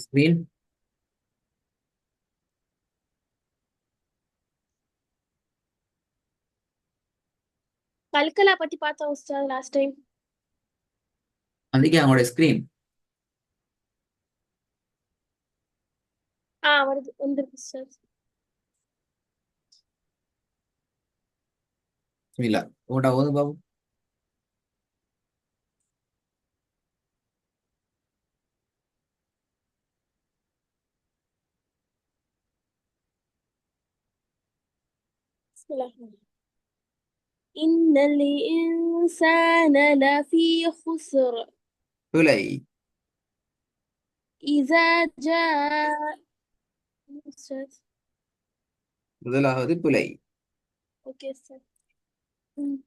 screen. கல்கலா பத்தி பார்த்தோம் Ustad last time. అందుకే அவங்களோட screen. வருது வந்துருக்கு உஸ்தாத். இல்ல ஓடா ஓது பாபு. பிஸ்மில்லாஹ். இன்னல் இன்சான லஃபீ குஸ்ர் பிழை. இதா ஜா உஸ்தாத். முதலாவது பிழை. ஓகே உஸ்தாத். ம்.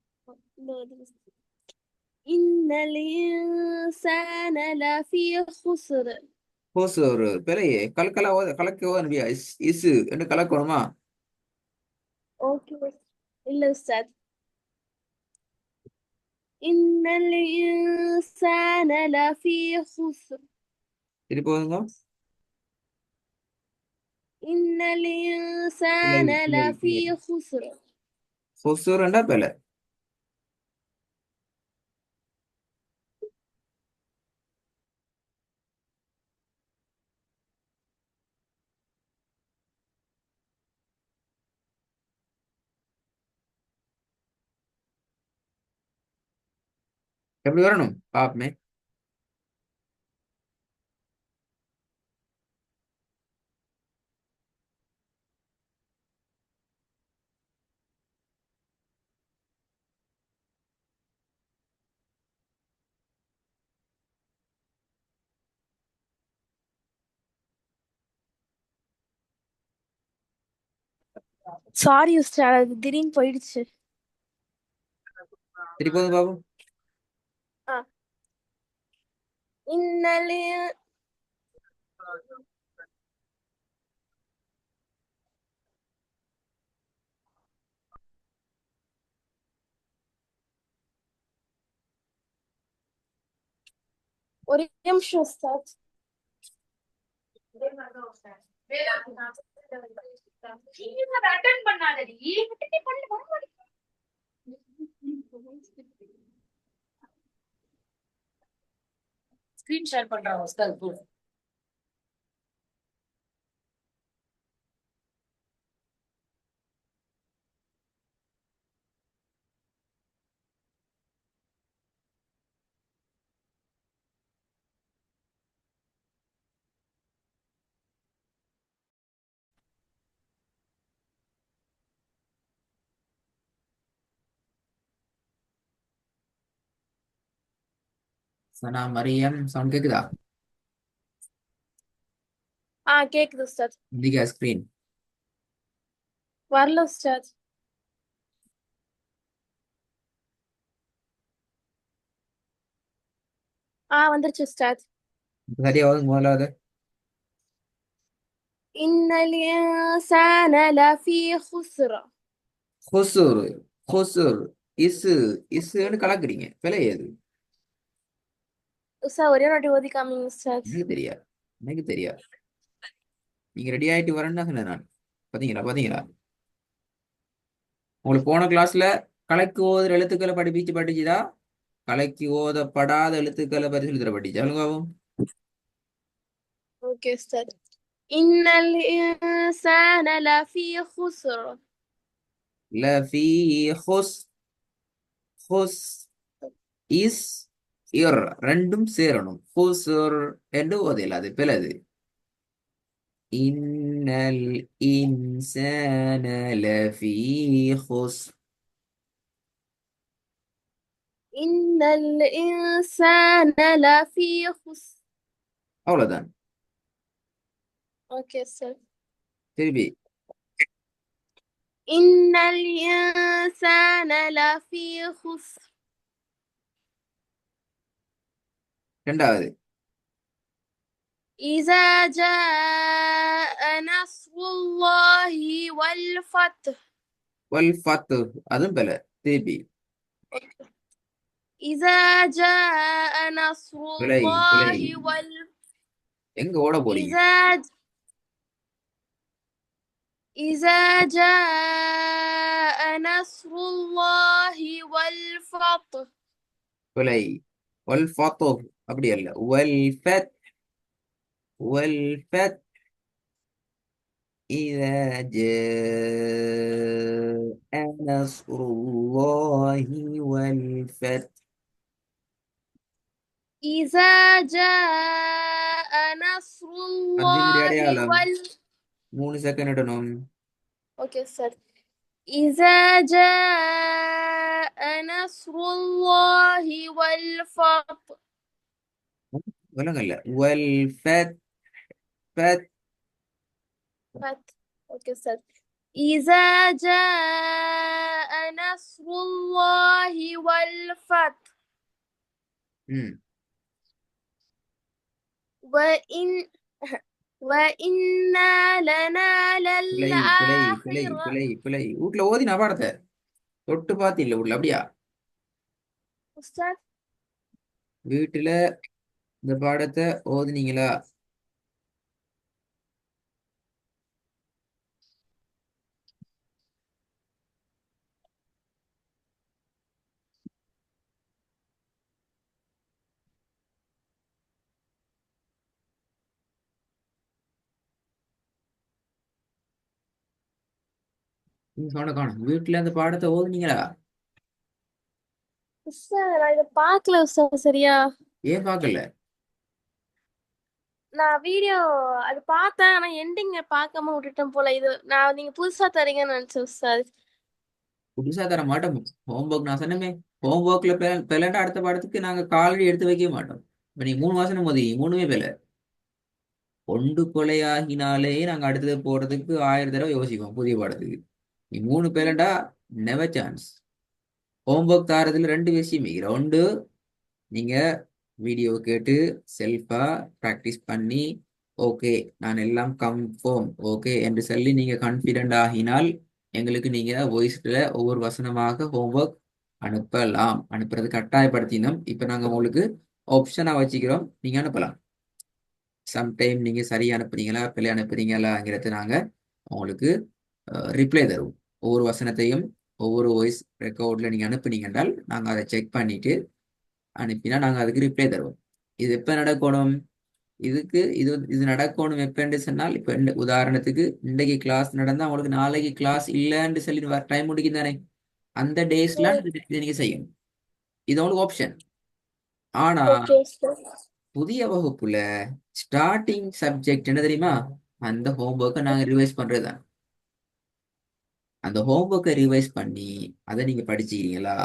இன்னல் இன்சான லஃபீ குஸ்ர். ஹோஸ் ஒரு பிழையே கலக்கலா ஓத கலக்க ஓத நபியா இசு என்று கலக்கணுமா? ஓகே இல்ல உஸ்தாத். இன்னல் இன்சான லஃபீ குஸ்ர். திருப்பி ஓதுங்க. இன்னல் பிழை இன்சான பிழை லஃபீ பிழை. குஸ்ர். ஹொசூர்ண்டா பிழை. எப்படி வரணும் பாப்பமே. சாரி உஸ்தாத், அது திடீர்னு போயிடுச்சு. திருப்பி ஓது பாபு. ஆ. இன்னல் ஒரே நிமிஷம் உஸ்தாத். ஸ்கிரீன் ஷேர் பண்றான் உஸ்தாத் போ. சனா மரியம் சவுண்ட் கேக்குதா? கேக்குது உஸ்தாத். இந்திகா ஸ்கிரீன். வரல உஸ்தாத். வந்துருச்சு உஸ்தாத். சரியா ஓதுங்க முதலாவது. இன்னல் இன்சான லஃபீ குஸ்ர். ஹொசூர் ஹொசூர் இசு இசுன்னு கலக்குறீங்க பிழை ஏது? உஸ்தாத் ஒரே வாட்டி ஓதி காமிங்க உஸ்தாத். எனக்கு தெரியாது. எனக்கு தெரியாது. நீங்க ரெடி ஆயிட்டு வரேன்னு தான் சொன்னேன் நான். பாத்தீங்களா பாத்தீங்களா? உங்களுக்கு போன கிளாஸ்ல கலைக்கு ஓதுற எழுத்துக்களை படிச்சுதா? கலைக்கு ஓதப்படாத எழுத்துக்களை பரிசீலித்தர படிச்சா சொல்லுங்க. ஓகே உஸ்தாத். இன்னல் இன்சான லஃபீ குஸ்ர். லஃபீ ஹுஸ் ஹுஸ் இஸ் இர் ரெண்டும் சேரணும். ஹுசுர் என்று ஓதையில் அது பிளது. இன்னல் இன்சான லஃபீ ஹுஸ். இன்னல் இன்சான லஃபீ குஸ்ர். அவ்வளவுதான். ஓகே உஸ்தாத். திருப்பி இன்னல் இன்சான லஃபீ குஸ்ர். ரெண்டாவது إذا جاء نصر الله والفتح. வல் ஃபத்து அதுவும் பிழை. திருப்பி إذا جاء نصر பிழை பிழை. الله எங்க ஓட போறீங்க? إذا إذا جاء نصر الله والفتح. பிழை. வல் ஃபாத்தோ அப்படி அல்ல. வல் ஃபத். வல் ஃபத். إذا جاء نصر الله والفتح. إذا جاء نصر அஞ்சினுடைய الله அடையாளம் 3 செகண்ட் இடணும். أوكي سر. إذا جاء نصر الله والفتح. விலங்கல்ல. வல் ஃபத். ஃபத். فت. أوكي سر. إذا جاء نصر الله والفتح. ம். وإن وإنا لنا பிழை பிழை பிழை للآخرة. பிழை பிழை. வீட்டுல ஓதி நான் பாடத்தை தொட்டு பார்த்து இல்ல வீட்டுல அப்படியா? أستاذ வீட்டுல இந்த பாடத்தை ஓதுனீங்களா? நீங்க சொன்ன காணும். வீட்டுல அந்த பாடத்தை ஓதுனீங்களா? أستاذ நான் இதை பார்க்கல أستاذ சரியா. ஏன் பார்க்கல? நான் வீடியோ அது பார்த்தேன் ஆனா எண்டிங்க பார்க்காம விட்டுட்டேன் போல. இது நான் நீங்க புதுசா தரீங்கன்னு நினைச்சேன் உஸ்தாத். புதுசா தர மாட்டோம். ஹோம்ஒர்க் நான் சொன்னமே. ஹோம்ஒர்க்ல பிள்ளைண்டா அடுத்த பாடத்துக்கு நாங்க காலடி எடுத்து வைக்க மாட்டோம். இப்ப நீ 3 மாசம் மோதி மூணுமே பிள்ளை. ஒன்று கொலையாகினாலே நாங்க அடுத்தது போறதுக்கு 1000 தடவை யோசிப்போம் புதிய பாடத்துக்கு. நீ 3 பேலண்டா நெவர் சான்ஸ். ஹோம்ஒர்க் தாரதுல 2 விஷயம் இருக்கிற. ஒன்று, நீங்க வீடியோ கேட்டு செல்ஃபா ப்ராக்டிஸ் பண்ணி ஓகே நான் எல்லாம் கன்ஃபார்ம் ஓகே என்று சொல்லி நீங்க கான்ஃபிடென்ட் ஆகினால் எங்களுக்கு நீங்க வாய்ஸ்ல ஒவ்வொரு வசனமாக ஹோம்ஒர்க் அனுப்பலாம். அனுப்புறது கட்டாயப்படுத்தினோம். இப்ப நாங்க உங்களுக்கு ஆப்ஷனா வச்சுக்கிறோம், நீங்க அனுப்பலாம். சம்டைம் நீங்க சரியா அனுப்புறீங்களா பிள்ளை அனுப்புறீங்களாங்கிறத நாங்க உங்களுக்கு ரிப்ளை தருவோம். ஒவ்வொரு வசனத்தையும் ஒவ்வொரு வாய்ஸ் ரெக்கார்ட்ல நீங்க அனுப்புனீங்க என்றால் நாங்க அதை செக் பண்ணிட்டு அனுப்பினா நாங்க அதுக்கு ரிப்ளை தருவோம். இது எப்ப நடக்கணும்? இது நடக்கணும் எப்பன்னு சொன்னால் இப்ப உதாரணத்துக்கு இன்றைக்கு கிளாஸ் நடந்தா உங்களுக்கு நாளைக்கு கிளாஸ் இல்லைன்னு சொல்லி டைம் முடிக்கும் தானே. அந்த டேஸ்ல இதை நீங்க செய்யணும். இது உங்களுக்கு ஆப்ஷன். ஆனா ஓகே உஸ்தாத். புதிய வகுப்புல ஸ்டார்டிங் சப்ஜெக்ட் என்ன தெரியுமா? அந்த ஹோம்ஒர்க்கை நாங்க ரிவைஸ் பண்றதுதான். அந்த ஹோம்ஒர்க்கை ரிவைஸ் பண்ணி அதை நீங்க படிச்சுக்கிறீங்களா,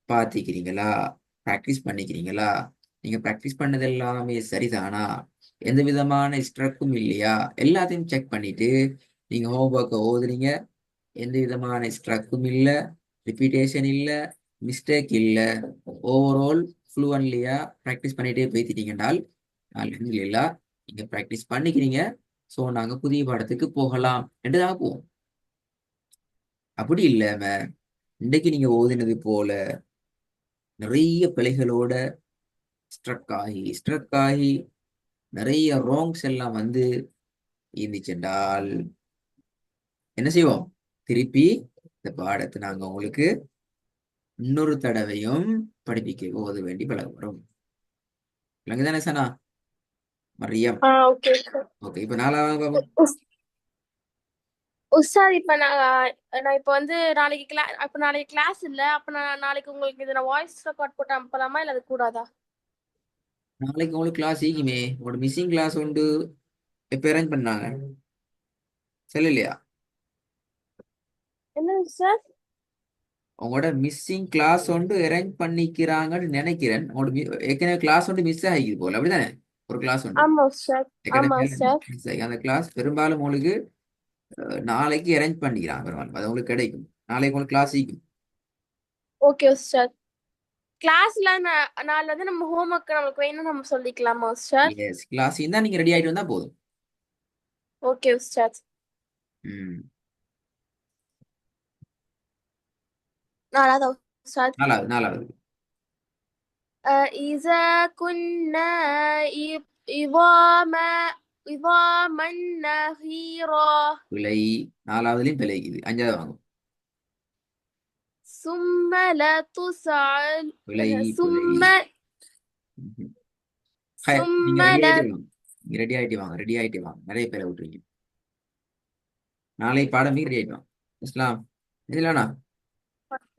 பார்த்துக்கிறீங்களா, ப்ராக்டிஸ் பண்ணிக்கிறீங்களா, நீங்க ப்ராக்டிஸ் பண்ணது எல்லாமே சரிதானா, எந்த விதமான ஸ்ட்ரக்கும் இல்லையா, எல்லாத்தையும் செக் பண்ணிட்டு நீங்க ஹோம்ஒர்க்கை ஓதுறீங்க. எந்த விதமான ஸ்ட்ரக்கும் இல்லை, ரிப்பீட்டேஷன் இல்லை, மிஸ்டேக் இல்லை, ஓவரால் ஃப்ளூவன்லியா ப்ராக்டிஸ் பண்ணிட்டே போய்த்திட்டீங்கன்னால் இல்லா நீங்க ப்ராக்டிஸ் பண்ணிக்கிறீங்க. ஸோ நாங்க புதிய பாடத்துக்கு போகலாம் என்று நாங்க போவோம். அப்படி இல்லாம இன்றைக்கு நீங்க ஓதினது போல நிறைய பிழைகளோட ஸ்ட்ரக் ஆகி நிறைய ராங்ஸ் எல்லாம் வந்து இருந்துச்சென்றால் என்ன செய்வோம்? திருப்பி இந்த பாடத்தை நாங்க உங்களுக்கு இன்னொரு தடவையும் படிப்பிக்க ஓத வேண்டி பழகும். விளங்குதானே சனா? மரியம். ஓகே உஸ்தாத். ஓகே, இப்ப 4வது பாப்போம். உஸ்- உஸ்தாத் இப்ப நான் இப்ப வந்து நாளைக்கு கிளாஸ் இல்ல. அப்ப நான் நாளைக்கு உங்களுக்கு இது நான் வாய்ஸ் ரெக்கார்ட் போட்டு அனுப்பலாமா இல்ல அது கூடாதா? நாளைக்கு உங்களுக்கு கிளாஸ் ஈக்குமே. உங்களோட மிஸ்ஸிங் கிளாஸ் உண்டு. எப்ப அரேஞ்ச் பண்ணாங்க சொல்லலையா? என்ன சார்? உங்களோட மிஸ்ஸிங் கிளாஸ் ஒன்று அரேஞ்ச் பண்ணிக்கிறாங்கன்னு நினைக்கிறேன். ஏற்கனவே கிளாஸ் ஒன்று மிஸ் ஆகிது போல அப்படிதானே? ஒரு கிளாஸ் உண்டு ஆமா உஸ்தாத். ஆமா ஏற்கனவே உஸ்தாத். மிஸ் ஆகி அந்த கிளாஸ் பெரும்பாலும் உங்களுக்கு நாளைக்கு அரேஞ்ச் பண்ணிக்கிறாங்க. பெரும்பாலும் அது உங்களுக்கு கிடைக்கும். நாளைக்கு உங்களுக்கு கிளாஸ் ஈக்கும். ஓகே உஸ்தாத். கிளாஸ்ல நாளைல வந்து நம்ம ஹோம்ஒர்க் நமக்கு வேணும்னு நம்ம சொல்லிக்கலாமா உஸ்தாத்? எஸ், கிளாஸ் இருந்தா நீங்க ரெடி ஆயிட்டு வந்தா போதும். ஓகே உஸ்தாத். ம். நாலாவது உஸ்தாத். நாலாவது. إذا كنا عظاما عظاما نخيرا. பிழை. நாலாவதுலயும் பிழைக்குது. அஞ்சாவது வாங்க. ثم لتسأل பிழை. பிழை. ثم ம்ஹும். நீங்க ثم ரெடி لا. ஆயிட்டு வாங்க. நீங்க ரெடி ஆயிட்டு வாங்க. ரெடி ஆயிட்டு வாங்க. நிறைய பேரை விட்டுருக்கீங்க. நாளை பாடமே ரெடி ஆயிட்டு வாங்க. இஸ்லாம் இல்லைண்ணா.